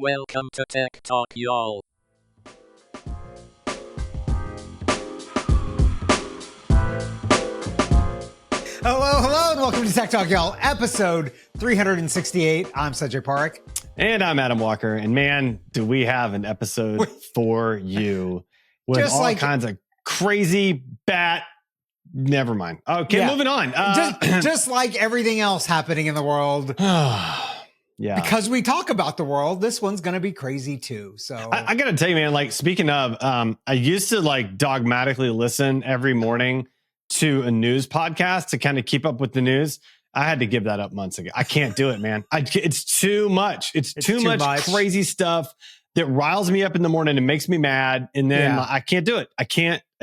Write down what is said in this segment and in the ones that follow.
Welcome to Tech Talk, y'all. Hello, and welcome to Tech Talk, y'all. Episode 368. I'm Sanjay Parekh. And I'm Adam Walker. And man, do we have an episode for you with Just all like- kinds of crazy bat. Never mind. Okay, Yeah. moving on. Just like everything else happening in the world. Yeah. Because we talk about the world, this one's going to be crazy too. So I got to tell you, man, like speaking of, I used to like dogmatically listen every morning to a news podcast to kind of keep up with the news. I had to give that up months ago. I can't do it, man. It's too much. It's too much crazy stuff that riles me up in the morning and makes me mad. And then I can't do it. I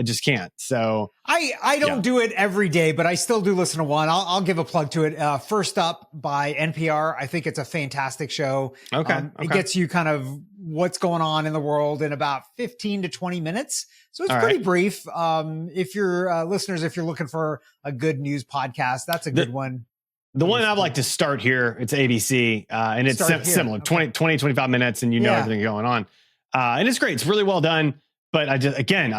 just can't. So I don't do it every day, but I still do listen to one. I'll give a plug to it. First Up by NPR. I think it's a fantastic show. Okay. It gets you kind of what's going on in the world in about 15 to 20 minutes. So it's pretty brief. If you're listeners, if you're looking for a good news podcast, that's a good one. The one I'd like to start here, it's ABC, and it's similar, 20, 25 minutes, and you know everything going on. And it's great. It's really well done. But I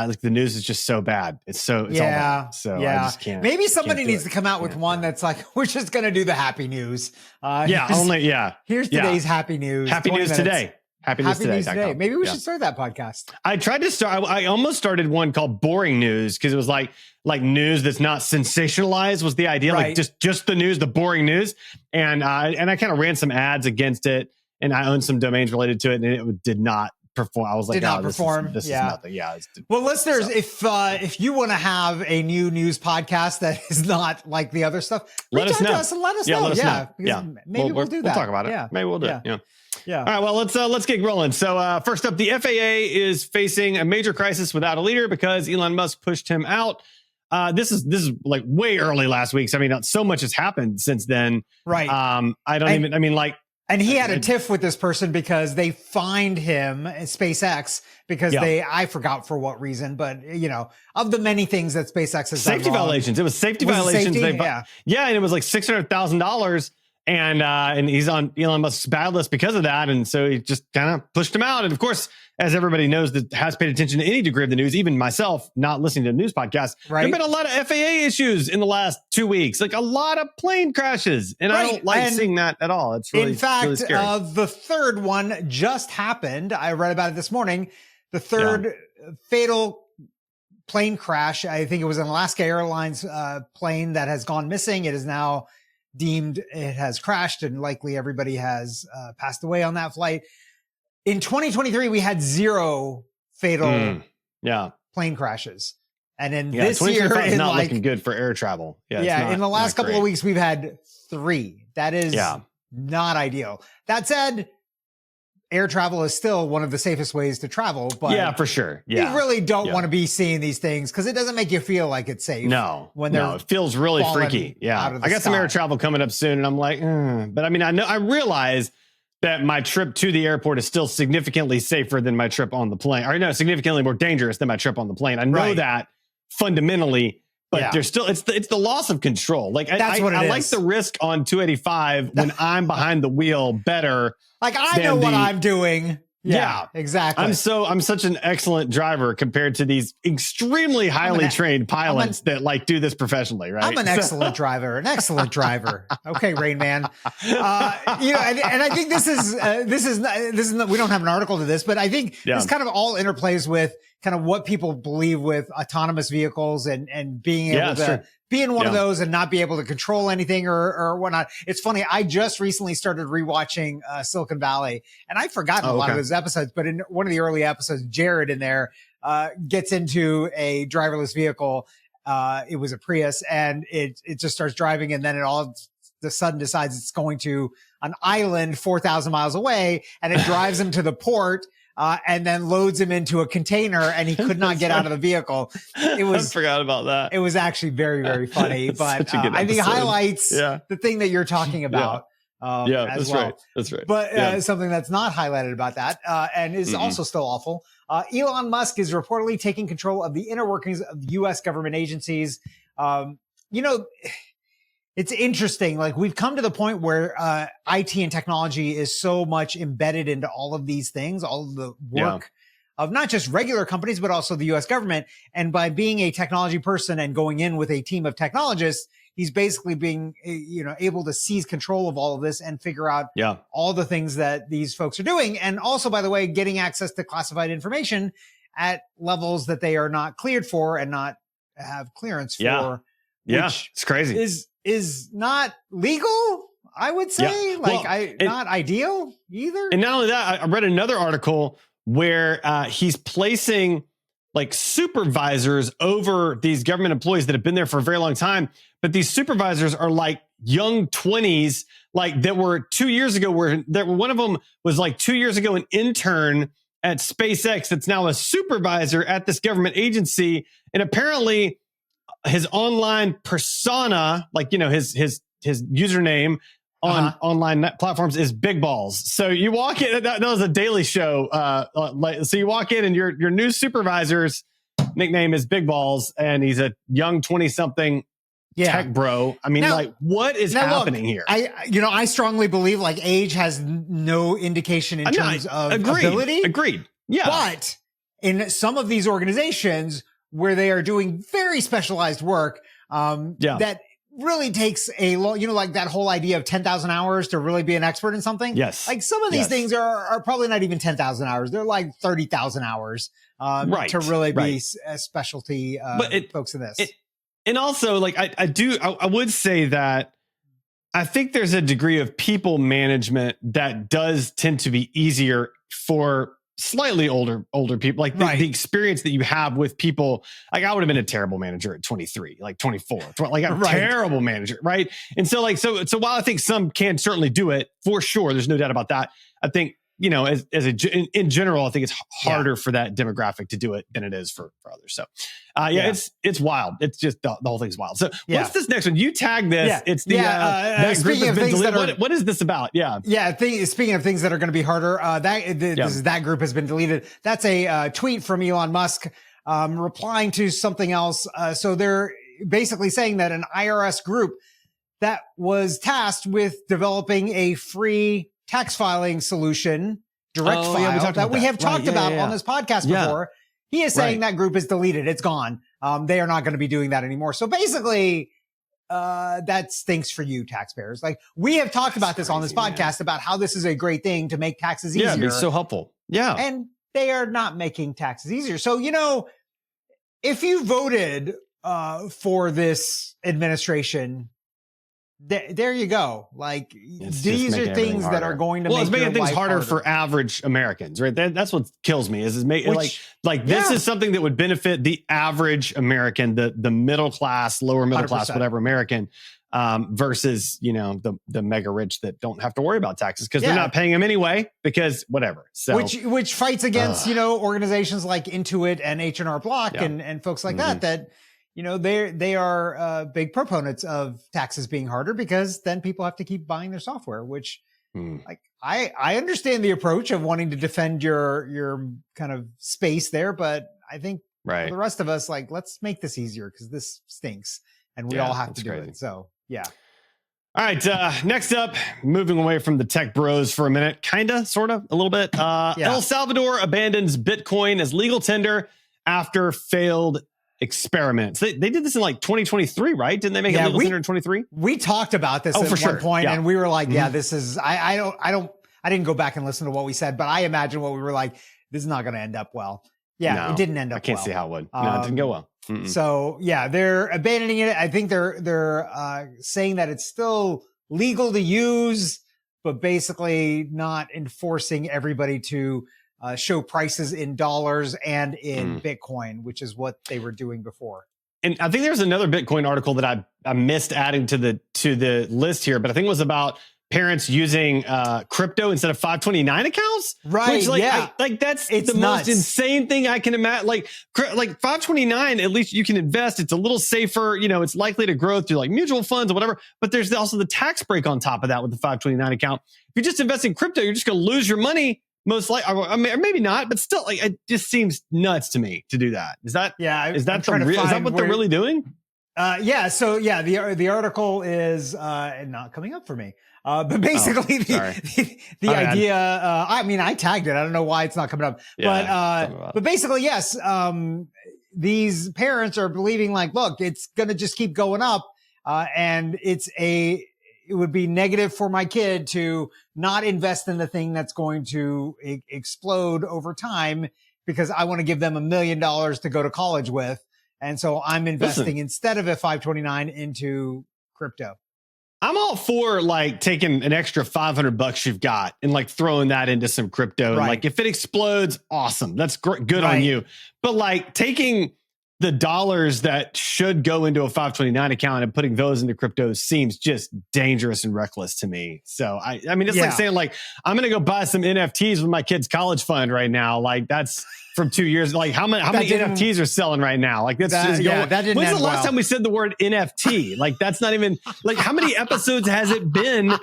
like the news is just so bad. It's all bad. So I just can't. Maybe somebody needs to come out with one that's like, we're just going to do the happy news. Here's today's happy news. Happy news today. Happy news today. Maybe we should start that podcast. I tried to start. I almost started one called Boring News because it was like news that's not sensationalized was the idea. Right. Like just the news, the boring news. And I kind of ran some ads against it, and I owned some domains related to it, and it did not perform. I was like, this is nothing. Yeah. Well, listeners, if you want to have a new news podcast that is not like the other stuff, let us know. Let us know. Maybe we'll do that. We'll talk about it. Yeah. Maybe we'll do it. Yeah. Yeah. All right. Well, let's get rolling. So first up, the FAA is facing a major crisis without a leader because Elon Musk pushed him out. This is like way early last week. So I mean, so much has happened since then. Right. And he had a tiff with this person because they fined him at SpaceX because I forgot for what reason, but of the many things that SpaceX has done safety violations. It was safety violations. And it was like $600,000. And he's on Elon Musk's bad list because of that. And so he just kind of pushed him out. And of course, as everybody knows that has paid attention to any degree of the news, even myself, not listening to news podcasts, there have been a lot of FAA issues in the last 2 weeks, like a lot of plane crashes. And I don't like seeing that at all. It's really, in fact, really scary. The third one just happened. I read about it this morning. The third fatal plane crash. I think it was an Alaska Airlines plane that has gone missing. It is now deemed it has crashed, and likely everybody has passed away on that flight. In 2023, we had 0 fatal plane crashes. And in this year, it's not looking good for air travel. In the last couple of weeks, we've had 3. That is not ideal. That said, air travel is still one of the safest ways to travel. But for sure. Yeah. You really don't want to be seeing these things because it doesn't make you feel like it's safe. No, it feels really freaky. Yeah. I got some air travel coming up soon, and I'm like, but I mean, I realize that my trip to the airport is still significantly safer than my trip on the plane, or no, significantly more dangerous than my trip on the plane. I know that fundamentally, but there's still, it's the loss of control. Like I like the risk on 285 when I'm behind the wheel better. Like I know what I'm doing. Yeah, exactly. I'm such an excellent driver compared to these extremely highly trained pilots that like do this professionally, right? I'm an excellent driver, Okay, Rain Man. And I think this is not, we don't have an article to this, but I think this kind of all interplays with kind of what people believe with autonomous vehicles and being able to be in one of those and not be able to control anything or whatnot. It's funny. I just recently started rewatching Silicon Valley, and I've forgotten a lot of those episodes, but in one of the early episodes, Jared in there gets into a driverless vehicle. It was a Prius, and it just starts driving, and then it all of a sudden decides it's going to an island 4,000 miles away, and it drives him to the port. And then loads him into a container, and he could not get out of the vehicle. I forgot about that. It was actually very, very funny, but I think highlights the thing that you're talking about. That's right. But something that's not highlighted about that and is also still awful. Elon Musk is reportedly taking control of the inner workings of U.S. government agencies. it's interesting. Like we've come to the point where IT and technology is so much embedded into all of these things, all of the work of not just regular companies, but also the US government. And by being a technology person and going in with a team of technologists, he's basically being, able to seize control of all of this and figure out all the things that these folks are doing. And also, by the way, getting access to classified information at levels that they are not cleared for and not have clearance for. Which it's crazy. Is not legal, I would say. Not ideal either. And not only that, I read another article where he's placing like supervisors over these government employees that have been there for a very long time. But these supervisors are like young 20s, like that were 2 years ago, one of them was like 2 years ago, an intern at SpaceX that's now a supervisor at this government agency. And apparently his online persona, like, his username on online platforms is Big Balls. So you walk in, that was a Daily Show. So you walk in and your new supervisor's nickname is Big Balls, and he's a young 20-something tech bro. I mean, what is happening here? I strongly believe like age has no indication in terms of ability. Agreed. Yeah. But in some of these organizations where they are doing very specialized work, that really takes a long, like that whole idea of 10,000 hours to really be an expert in something. Yes. Like some of these things are probably not even 10,000 hours. They're like 30,000 hours, to really be a specialty, folks in this. And also like, I would say that I think there's a degree of people management that does tend to be easier for slightly older people, like the experience that you have with people. Like I would have been a terrible manager at 23, like 24, like a terrible manager. Right. And so so while I think some can certainly do it for sure, there's no doubt about that. I think, in general, I think it's harder for that demographic to do it than it is for others. So, it's wild. It's just the whole thing's wild. So, what's this next one? You tag this. Yeah. It's the speaking of things that are, what is this about? Yeah. Speaking of things that are going to be harder, that group has been deleted. That's a tweet from Elon Musk, replying to something else. So they're basically saying that an IRS group that was tasked with developing a free tax filing solution, direct file, that we have talked about on this podcast before. He is saying that group is deleted. It's gone. They are not going to be doing that anymore. So basically, that stinks for you, taxpayers. Like we have talked about this on this podcast about how this is a great thing to make taxes easier. Yeah, it's so helpful. Yeah. And they are not making taxes easier. So, if you voted for this administration, there you go. Like these are things that are going to make it's making things harder for average Americans, right? That's what kills me. Is making this is something that would benefit the average American, the middle class, lower middle 100%. Class, whatever American, versus the mega rich that don't have to worry about taxes because they're not paying them anyway because whatever. So which fights against organizations like Intuit and H&R Block and folks like that. They are big proponents of taxes being harder because then people have to keep buying their software, which I understand the approach of wanting to defend your kind of space there. But I think for the rest of us, let's make this easier because this stinks and we all have to do it. So, yeah. All right. Next up, moving away from the tech bros for a minute, kind of, sort of, a little bit. El Salvador abandons Bitcoin as legal tender after failed experiments. They did this in 2023, right? Didn't they make it legal tender in 23? We talked about this at one point, and we were like, this is, I didn't go back and listen to what we said, but I imagine what we were like, this is not going to end up well. Yeah, it didn't end up well. I can't see how it would. No, it didn't go well. So they're abandoning it. I think they're saying that it's still legal to use, but basically not enforcing everybody to show prices in dollars and in Bitcoin, which is what they were doing before. And I think there's another Bitcoin article that I missed adding to the list here, but I think it was about parents using crypto instead of 529 accounts. Right. Which that's the most insane thing I can imagine. Like 529, at least you can invest. It's a little safer. It's likely to grow through mutual funds or whatever. But there's also the tax break on top of that with the 529 account. If you just invest in crypto, you're just going to lose your money. Most likely, or maybe not, but still, it just seems nuts to me to do that. Is that what they're really doing? The article is not coming up for me. But basically the idea, I tagged it. I don't know why it's not coming up, but basically, yes. These parents are believing like, look, it's going to just keep going up. And it would be negative for my kid to not invest in the thing that's going to explode over time, because I want to give them $1 million to go to college with. And so I'm investing instead of a 529 into crypto. I'm all for like taking an extra $500 you've got and like throwing that into some crypto. And like, if it explodes, awesome. That's good on you. But like taking the dollars that should go into a 529 account and putting those into crypto seems just dangerous and reckless to me. So I mean, it's like saying like, I'm going to go buy some NFTs with my kid's college fund right now. Like that's from 2 years. Like how many NFTs are selling right now? Like that's when's the last time we said the word NFT? Like that's not even like, how many episodes has it been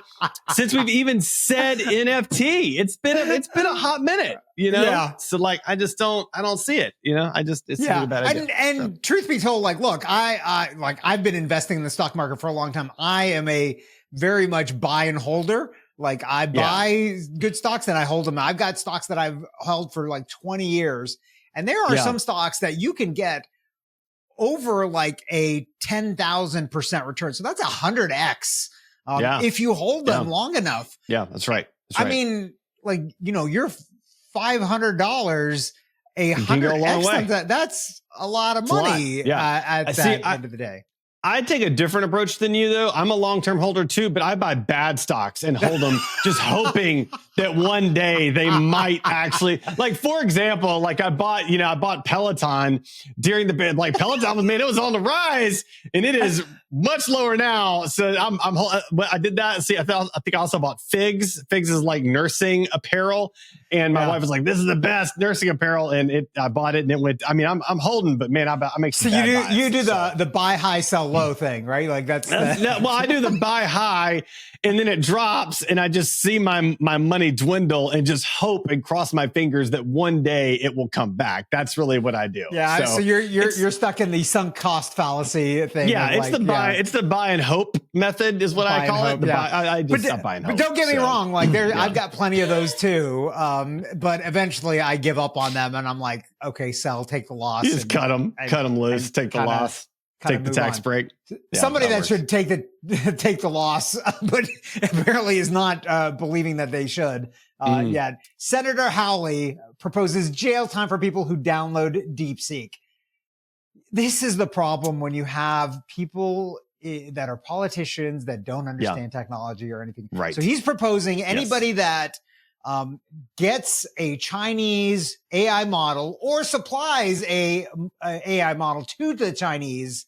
since we've even said NFT? It's been a hot minute, you know? Yeah. So like, I don't see it, you know, it's a bad idea. And truth be told, like, look, I've been investing in the stock market for a long time. I am a very much buy and holder. Like I buy good stocks and I hold them. I've got stocks that I've held for like 20 years. And there are some stocks that you can get over like a 10,000% return. So that's 100x. If you hold them long enough. Yeah, that's right. I mean, like, you know, you're $500, 100x, that's a lot of money at the end of the day. I take a different approach than you, though. I'm a long-term holder too, but I buy bad stocks and hold them just hoping that one day they might actually, like, for example, like I bought Peloton during the like Peloton it was on the rise and it is much lower now. So I did that. See, I think I also bought Figs. Figs is like nursing apparel. And my wife was like, this is the best nursing apparel. And I bought it and it went, I mean, I'm holding, but man, I make some bad buys. You do the buy high, sell low thing, right? Like well, I do the buy high and then it drops and I just see my money dwindle and just hope and cross my fingers that one day it will come back. That's really what I do. Yeah. So you're stuck in the sunk cost fallacy thing. Yeah. It's the buy and hope method is what I call it. I just stop buying hope. But don't get me wrong. Like I've got plenty of those too. But eventually I give up on them and I'm like, okay, sell, take the loss. You just cut them loose, take the loss. Take the tax break. Somebody that should take the loss, but apparently is not believing that they should. Senator Hawley proposes jail time for people who download DeepSeek. This is the problem when you have people that are politicians that don't understand technology or anything. Right. So he's proposing anybody that gets a Chinese AI model or supplies a AI model to the Chinese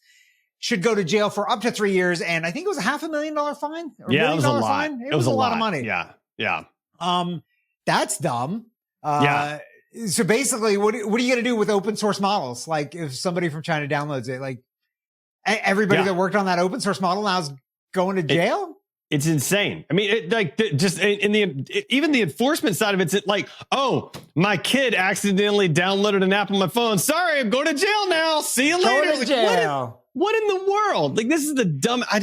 should go to jail for up to 3 years. And I think it was $500,000 fine. It was a lot. Fine. It was a lot of money. Yeah. That's dumb. So basically, what are you going to do with open source models? Like if somebody from China downloads it, like everybody that worked on that open source model now is going to jail? It's insane. I mean, even the enforcement side of it's like, oh, my kid accidentally downloaded an app on my phone. Sorry, I'm going to jail now. See you later. Going to jail. What in the world? Like, this is the dumb. I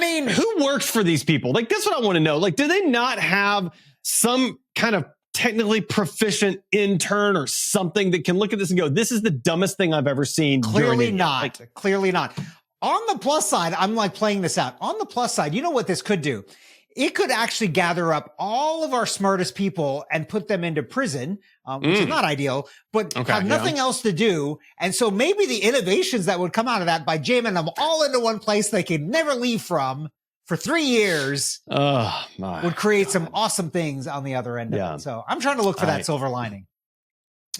mean, who works for these people? Like, that's what I want to know. Like, do they not have some kind of technically proficient intern or something that can look at this and go, this is the dumbest thing I've ever seen? Clearly not. Clearly not. On the plus side, I'm like playing this out. On the plus side, you know what this could do? It could actually gather up all of our smartest people and put them into prison, which is not ideal, but have nothing else to do. And so maybe the innovations that would come out of that by jamming them all into one place they could never leave from for 3 years would create some awesome things on the other end of it. So I'm trying to look for that silver lining.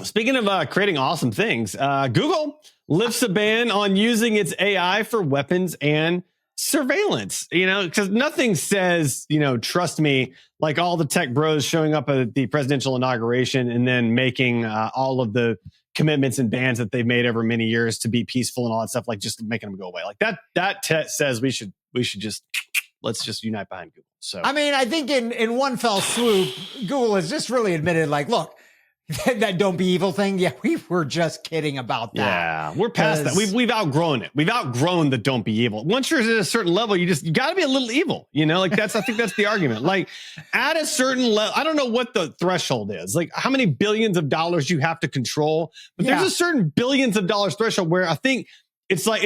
Speaking of creating awesome things, Google lifts a ban on using its AI for weapons and surveillance, because nothing says, trust me, like all the tech bros showing up at the presidential inauguration and then making all of the commitments and bans that they've made over many years to be peaceful and all that stuff, like just making them go away. Like that says we should let's just unite behind Google. So, I mean, I think in one fell swoop, Google has just really admitted, like, look, that don't be evil thing. Yeah, we were just kidding about that. Yeah, we're past that. We've outgrown it. We've outgrown the don't be evil. Once you're at a certain level, you got to be a little evil. Like I think that's the argument. Like at a certain level, I don't know what the threshold is. Like how many billions of dollars you have to control, but there's a certain billions of dollars threshold where I think it's like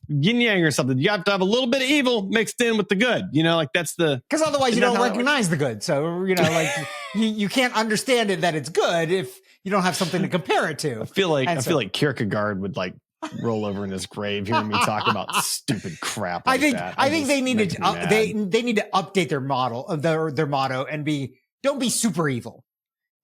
yin yang or something. You have to have a little bit of evil mixed in with the good. Like that's because otherwise you don't recognize the good. So like you can't understand it that it's good if you don't have something to compare it to. I feel like Kierkegaard would like roll over in his grave hearing me talk about stupid crap. Like I think they need to they need to update their motto and be don't be super evil.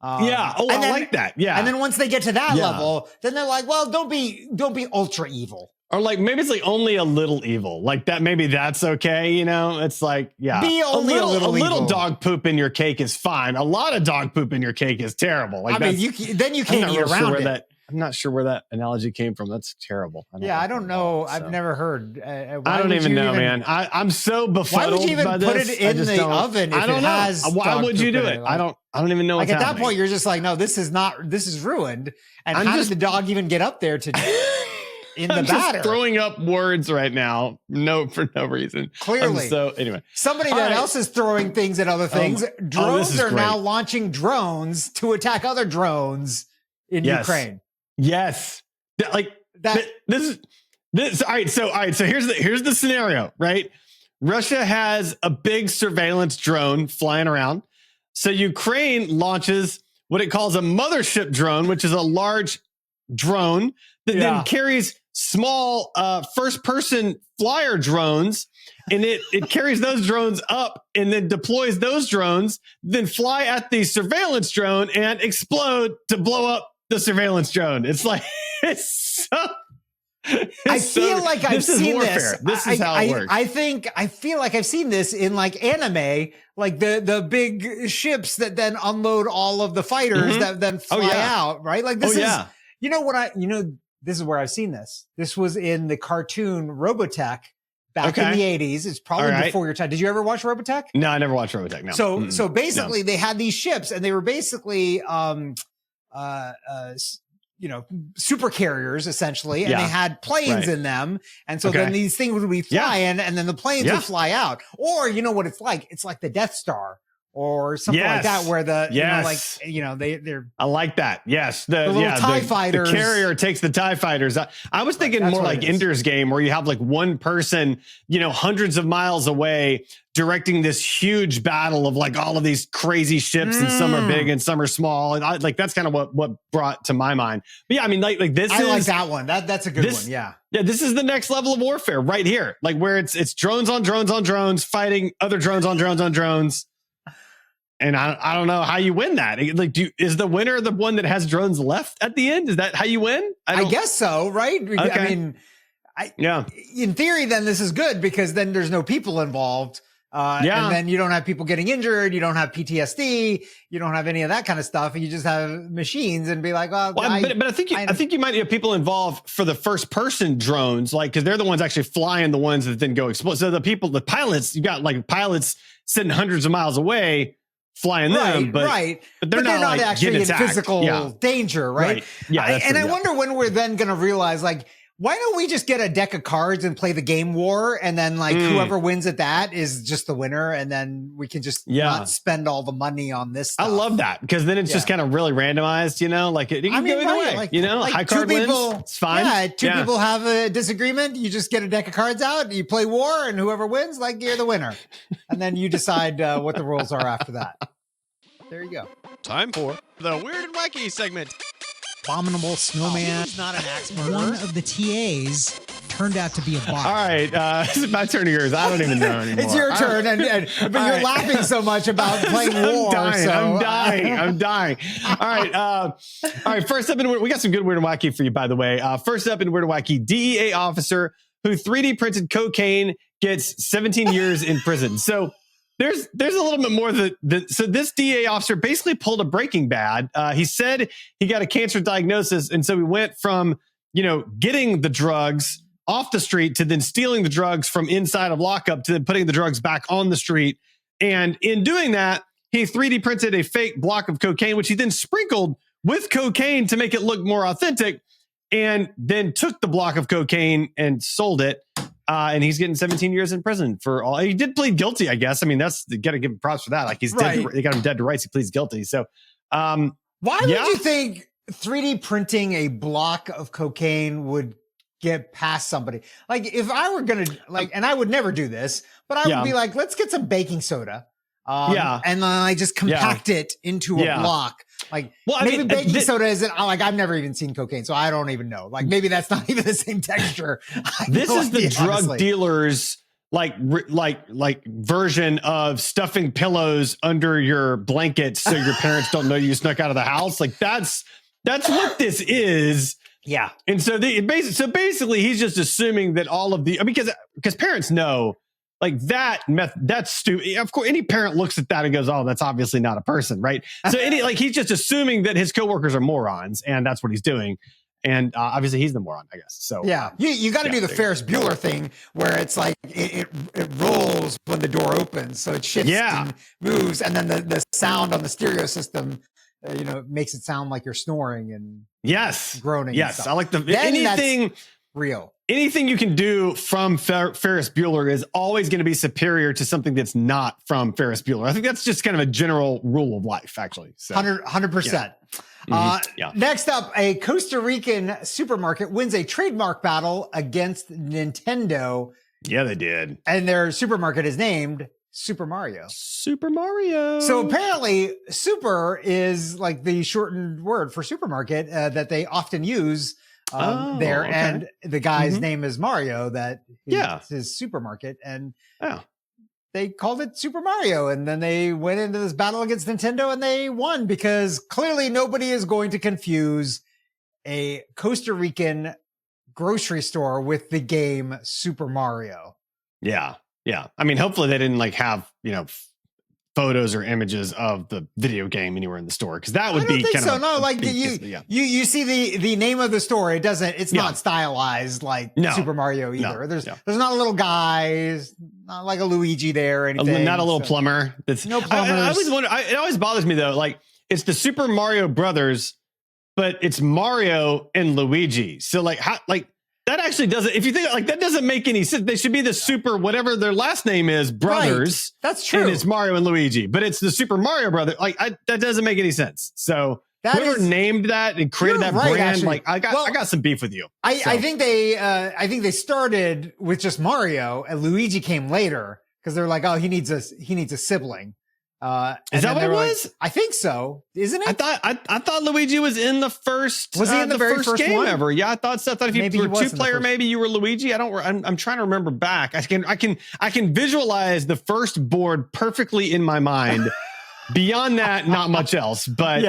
I like that. Yeah. And then once they get to that level, then they're like, well, don't be ultra evil. Or like maybe it's like only a little evil. Like that, maybe that's okay. It's like, be only a little dog poop in your cake is fine. A lot of dog poop in your cake is terrible. Like you can't eat around it. I'm not sure where that analogy came from. That's terrible. I don't know. I've never heard. I don't even know, man. I'm so befuddled. Why would you even put it in the oven if it has? Why would you do it? I don't even know. Like at that point, you're just like, no, this is ruined. And how did the dog even get up there to in the batter? I'm just throwing up words right now, for no reason. Clearly. So anyway, somebody else is throwing things at other things. Drones are now launching drones to attack other drones in Ukraine. Yes. Like that. This. All right. So here's the scenario, right? Russia has a big surveillance drone flying around. So Ukraine launches what it calls a mothership drone, which is a large drone that then carries small first person flyer drones. And it carries those drones up and then deploys those drones, then fly at the surveillance drone and explode to blow up the surveillance drone. It's like, I feel like I've seen this. This is how it works. I feel like I've seen this in like anime, like the big ships that then unload all of the fighters that then fly out, right? Like this is, this is where I've seen this. This was in the cartoon Robotech back in the 80s. It's probably before your time. Did you ever watch Robotech? No, I never watched Robotech. No. So basically they had these ships and they were basically, super carriers essentially, and they had planes in them. And so then these things would be flying and then the planes would fly out. Or you know what it's like? It's like the Death Star or something like that, where they're I like that. Yes. The little TIE fighters. The carrier takes the TIE fighters. I was thinking more like Ender's Game, where you have like one person, hundreds of miles away directing this huge battle of like all of these crazy ships, and some are big and some are small. And that's kind of what brought to my mind. But yeah, I mean, like this I like that one. That's a good one. Yeah. Yeah. This is the next level of warfare right here. Like where it's drones on drones on drones fighting other drones on drones on drones. And I don't know how you win that. Like, is the winner the one that has drones left at the end? Is that how you win? I guess so, right? Okay. I mean, in theory, then this is good because then there's no people involved. And then you don't have people getting injured. You don't have PTSD. You don't have any of that kind of stuff. You just have machines and be like, but I think you might have people involved for the first person drones, like, cause they're the ones actually flying the ones that then go explode. So the pilots, you got like pilots sitting hundreds of miles away flying them, but they're not like actually in physical danger, right? Yeah. I wonder when we're then going to realize, like, why don't we just get a deck of cards and play the game war, and then like whoever wins at that is just the winner, and then we can just not spend all the money on this stuff. I love that because then it's just kind of really randomized, like it can go either way. Like, high card wins, it's fine. Yeah, two people have a disagreement, you just get a deck of cards out, you play war, and whoever wins, like, you're the winner, and then you decide what the rules are after that. There you go. Time for the Weird and Wacky segment. Abominable snowman. He's not an axe murderer. One of the TAs turned out to be a bot. All right, it's my turn to yours. I don't even know anymore. It's your turn, but you're laughing so much about playing war. I'm dying. All right. First up, we got some good Weird and Wacky for you, by the way. First up in Weird and Wacky, DEA officer who 3D printed cocaine gets 17 years in prison. So there's a little bit more so this DEA officer basically pulled a Breaking Bad. He said he got a cancer diagnosis, and so he went from getting the drugs off the street to then stealing the drugs from inside of lockup to then putting the drugs back on the street. And in doing that, he 3D printed a fake block of cocaine, which he then sprinkled with cocaine to make it look more authentic, and then took the block of cocaine and sold it. And he's getting 17 years in prison for all. He did plead guilty, I guess. I mean, that's you got to give him props for that. Like he's dead. They got him dead to rights. He pleads guilty. So, why would you think 3D printing a block of cocaine would get past somebody? Like if I were going to and I would never do this, but I would be like, let's get some baking soda. And then I just compact it into a block. Like maybe baking soda isn't like I've never even seen cocaine, so I don't even know. Like maybe that's not even the same texture. This is the drug dealers like version of stuffing pillows under your blankets so your parents don't know you snuck out of the house. Like that's what this is. Yeah. And so basically he's just assuming that all of the because parents know. Like that's stupid. Of course, any parent looks at that and goes, "Oh, that's obviously not a person, right?" So he's just assuming that his coworkers are morons, and that's what he's doing. And obviously, he's the moron, I guess. So yeah, you got to do the Ferris Bueller thing where it's like it rolls when the door opens, so it shifts and moves, and then the sound on the stereo system, makes it sound like you're snoring and groaning. Yes, and I like anything real. Anything you can do from Ferris Bueller is always going to be superior to something that's not from Ferris Bueller. I think that's just kind of a general rule of life, actually. So, 100%. Next up, a Costa Rican supermarket wins a trademark battle against Nintendo. Yeah, they did. And their supermarket is named Super Mario. Super Mario. So apparently, super is like the shortened word for supermarket that they often use there. Okay. And the guy's name is Mario, it's his supermarket. And they called it Super Mario. And then they went into this battle against Nintendo and they won because clearly nobody is going to confuse a Costa Rican grocery store with the game Super Mario. Yeah. Yeah. I mean, hopefully they didn't have, photos or images of the video game anywhere in the store, because that would be kind of no. Like you see the name of the store. It's not stylized like Super Mario either. There's not a little guy, not like a Luigi there or anything. Not a little plumber. That's no plumbers. I always wonder. It always bothers me though. Like it's the Super Mario Brothers, but it's Mario and Luigi. So that actually doesn't, if you think that doesn't make any sense. They should be the Super, whatever their last name is, Brothers. Right. That's true. And it's Mario and Luigi, but it's the Super Mario Brother. That doesn't make any sense. So whoever named that and created that brand, actually. I got some beef with you. I think they started with just Mario and Luigi came later because they're like, oh, he needs a sibling. Is that what it was? I think so. Isn't it? I thought Luigi was in the first. Was he in the very first game one? Ever? Yeah, I thought so. I thought if you were two-player, maybe you were Luigi. I'm trying to remember back. I can visualize the first board perfectly in my mind. Beyond that, not much else. But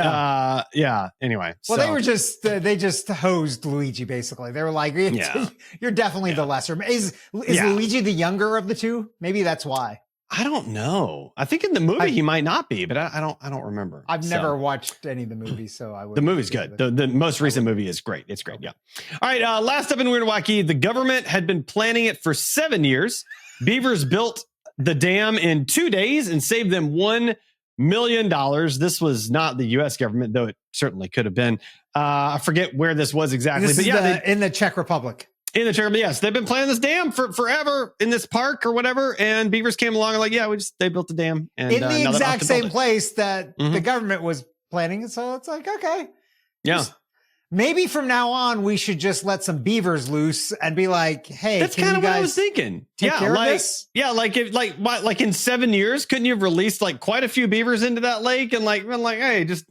anyway. Well, they just hosed Luigi basically. They were like, you're definitely the lesser. Is Luigi the younger of the two? Maybe that's why. I don't know. I think in the movie he might not be, but I don't remember. I've never watched any of the movies, so I would. The movie's good. The most recent movie is great. It's great. Yeah. All right. Last up in Weird and Wacky, the government had been planning it for 7 years. Beavers built the dam in 2 days and saved them $1 million. This was not the U.S. government, though it certainly could have been. I forget where this was exactly, but in the Czech Republic. In the Czech, yes, they've been planning this dam for forever in this park or whatever, and beavers came along and they built the dam and in the exact same place that the government was planning. So it's like, okay, maybe from now on we should just let some beavers loose and be like, hey, that's kind of what I was thinking. Take care of this? Like in 7 years, couldn't you have released quite a few beavers into that lake and hey, just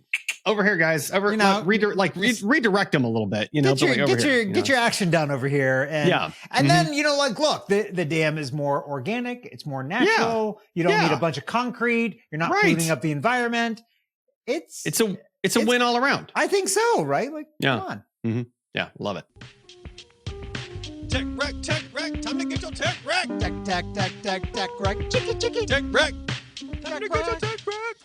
over here, guys. Redirect them a little bit. Get your action done over here. And then look, the dam is more organic. It's more natural. You don't need a bunch of concrete. You're not polluting up the environment. It's a win all around. I think so. Right? Come on. Mm-hmm. Yeah, love it. Tech wreck. Time to get your tech wreck. Tech wreck. Chicky. Tech wreck. Time to get your tech wreck.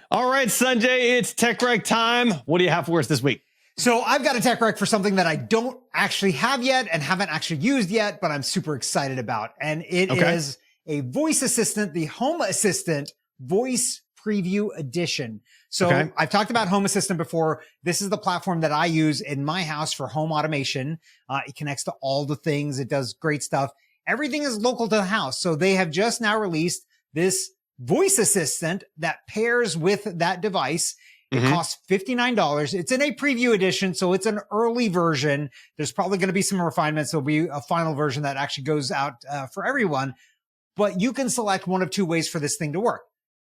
All right, Sanjay, it's Tech Wreck time. What do you have for us this week? So I've got a Tech Wreck for something that I don't actually have yet and haven't actually used yet, but I'm super excited about. And it is a voice assistant, the Home Assistant voice preview edition. So I've talked about Home Assistant before. This is the platform that I use in my house for home automation. It connects to all the things. It does great stuff. Everything is local to the house. So they have just now released this voice assistant that pairs with that device. It costs $59. It's in a preview edition, so it's an early version. There's probably going to be some refinements. There'll be a final version that actually goes out for everyone. But you can select one of two ways for this thing to work.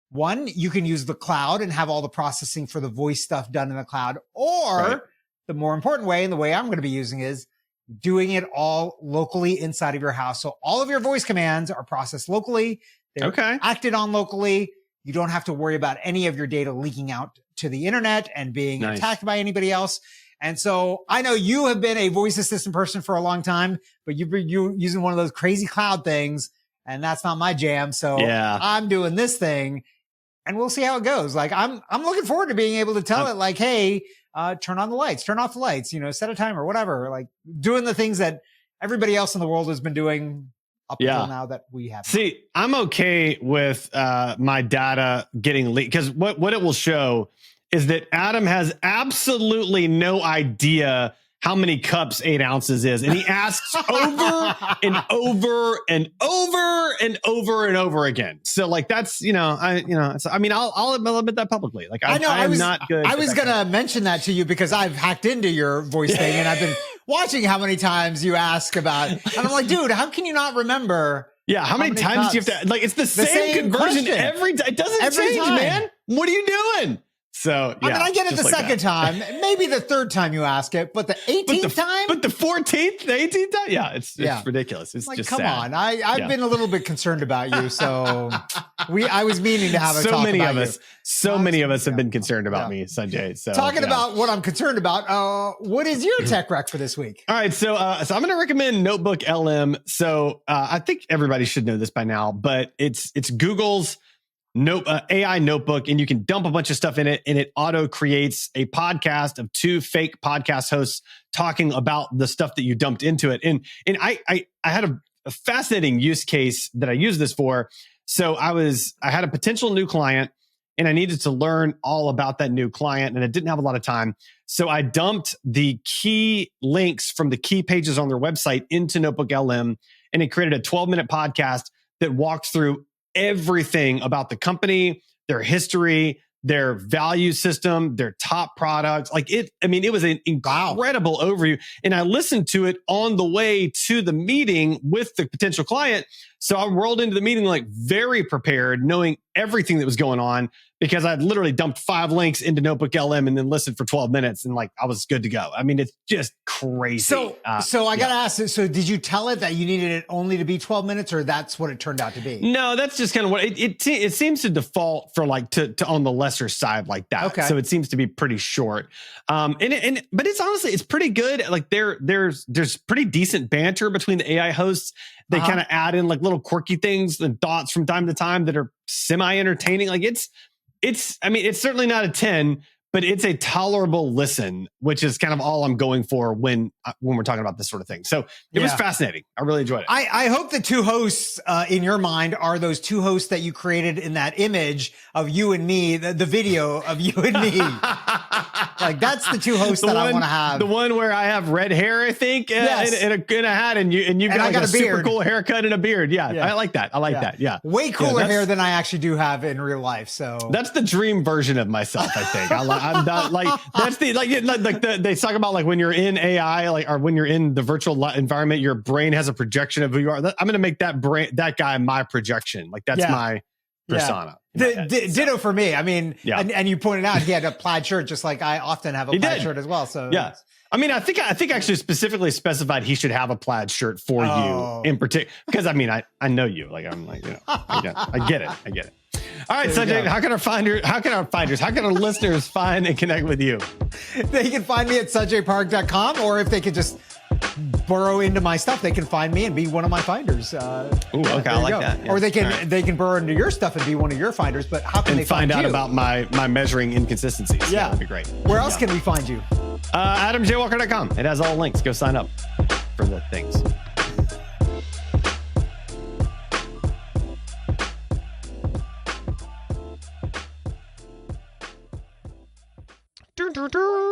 One, you can use the cloud and have all the processing for the voice stuff done in the cloud. Or the more important way, and the way I'm going to be using is doing it all locally inside of your house. So all of your voice commands are processed locally. They're acted on locally. You don't have to worry about any of your data leaking out to the internet and being attacked by anybody else. And so I know you have been a voice assistant person for a long time, but you're using one of those crazy cloud things, and that's not my jam. So I'm doing this thing, and we'll see how it goes. Like I'm looking forward to being able to tell it like, hey, turn on the lights, turn off the lights, set a timer, whatever, like doing the things that everybody else in the world has been doing up until now that we have. See, I'm okay with my data getting leaked, because what it will show is that Adam has absolutely no idea how many cups 8 ounces is. And he asks over and over and over and over and over again. So like, that's, I'll admit that publicly. Like I'm not good. I was going to mention that to you because I've hacked into your voice thing and I've been watching how many times you ask about, and I'm like, dude, how can you not remember? Yeah. How many times do you have to, like, it's the same conversion every time. It doesn't change, man. What are you doing? So I mean, I get it the second time, maybe the third time you ask it, but the 18th time, but the 14th, the 18th time, it's ridiculous. It's like, just come sad. on. I've been a little bit concerned about you, so I was meaning to have a talk about you. So many of us have been concerned about me, Sanjay. So talking about what I'm concerned about, what is your tech rec for this week? All right, so I'm going to recommend Notebook LM. So I think everybody should know this by now, but it's Google's AI notebook, and you can dump a bunch of stuff in it, and it auto creates a podcast of 2 fake podcast hosts talking about the stuff that you dumped into it. And I had a fascinating use case that I used this for. So I had a potential new client, and I needed to learn all about that new client, and I didn't have a lot of time. So I dumped the key links from the key pages on their website into Notebook LM, and it created a 12-minute podcast that walks through everything about the company, their history, their value system, their top products. It was an incredible overview. And I listened to it on the way to the meeting with the potential client. So I rolled into the meeting like very prepared, knowing everything that was going on, because I'd literally dumped 5 links into Notebook LM and then listened for 12 minutes, and I was good to go. I mean, it's just crazy. So I got to ask, so did you tell it that you needed it only to be 12 minutes, or that's what it turned out to be? No, that's just kind of what it seems to default for, to on the lesser side like that. Okay. So it seems to be pretty short. But it's honestly, it's pretty good. Like there's pretty decent banter between the AI hosts. They kind of add in like little quirky things and thoughts from time to time that are semi-entertaining. Like it's certainly not a 10, but it's a tolerable listen, which is kind of all I'm going for when we're talking about this sort of thing. So it was fascinating. I really enjoyed it. I hope the 2 hosts in your mind are those 2 hosts that you created in that image of you and me, the video of you and me. Like that's the 2 hosts that I want to have. The one where I have red hair, I think, in a hat, and you've got like a super cool haircut and a beard. Yeah, I like that. I like that. Yeah, way cooler hair than I actually do have in real life. So that's the dream version of myself, I think. I'm not that's they talk about like when you're in AI, or when you're in the virtual environment, your brain has a projection of who you are. I'm going to make that guy my projection. Like that's my persona. Ditto for me. I mean, and you pointed out he had a plaid shirt, just like I often have a plaid shirt as well. So yeah. I mean, I think actually specifically specified he should have a plaid shirt for you in particular, because I mean, I know you. Like I'm like, I get it. All right, Sanjay, how can our listeners find and connect with you? They can find me at sanjaypark.com, or if they could just burrow into my stuff, they can find me and be one of my finders. I like that. Yeah. Or they can burrow into your stuff and be one of your finders. But how can they find out you? About my measuring inconsistencies? Yeah, that'd be great. Where else can we find you? AdamJWalker.com. It has all the links. Go sign up for the things. Later.